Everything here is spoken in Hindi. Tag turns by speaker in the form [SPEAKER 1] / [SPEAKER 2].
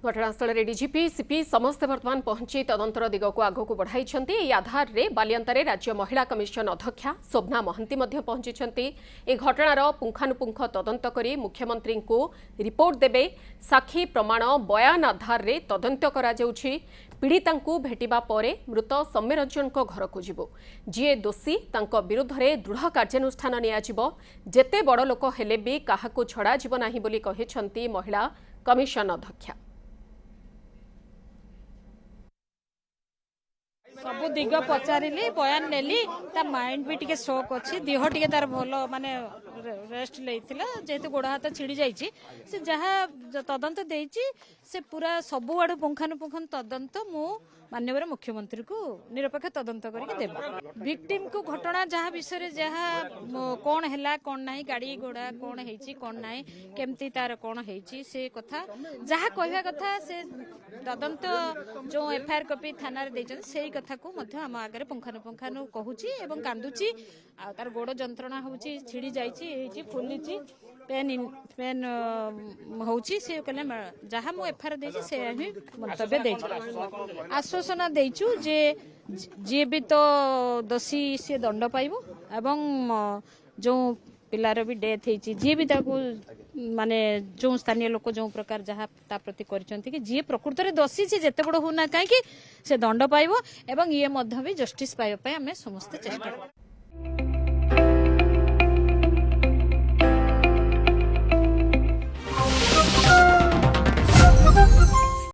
[SPEAKER 1] घटनास्थल में डीजीपी सीपी समस्त बर्तमान पहुंची तदंतर दिग को आग को बढ़ाई आधार में बालियांतारे राज्य महिला कमिशन अध्यक्षा शोभना महंती पहुंची ए घटनार पुंखानुपुंख तदंत करी मुख्यमंत्री को रिपोर्ट देबे साक्षी प्रमाण बयान आधार में तदंत करा जाउछि। पीड़िता भेटिबा परे मृत सौम्यरंजन घर को जीवो जीए दोषी तांको विरुद्ध में दृढ़ कार्यानुष्ठान नियाजिबो जेते बड़ लोक हेले भी काहाकू छड़ा जीव नाही बोली कहिसंती महिला कमिशन अध्यक्षा।
[SPEAKER 2] सब दिग पचारिली बयान नेली ता माइंड भी टिके शॉक अच्छी देह टिके तार भल माने रेस्ट लेइथिला जेहेतु गोड़ हाथ छिड़ी जाइछि से जहाँ तदंत देइछि से पूरा सबु आड़ पुंखानुपुंखन तदंत मु माननीय मुख्यमंत्री को निरपेक्ष तदंत करके देब। विक्टिम को घटना जहाँ विषय जहाँ कौन हैला कौन नाही गाड़ी घोड़ा कौन हैछि कौन नाही केमती तार कौन हैछि से कथा जहाँ कहवा कथा से तदंत जो एफआईआर कॉपी थाना रे देछन सेही कथा को मध्य हम आगे पुंखानुपुंखानु कहूछि एवं कांदुछि आ तार गोड़ जंत्रणा होछि छिड़ी जाइछि एछि फुलिछि पेन होछि से कहले जहाँ मु एफआईआर देछि से ही मंतव्य देछि। आश्वासन देइछु जे जे भी तो दोषी से दंड पाइबो एवं जो पिलार भी डेथ होती जी भी ताकू माने जो स्थानीय लोक जो प्रकार जहाँ ता प्रति करिसंती कि जी प्रकृत रे दोषी से जेते बड़ होना काहे कि से दंड पाइबो एवं ये मध्य भी जस्टिस पाइबा पे हमें समस्त चेष्टा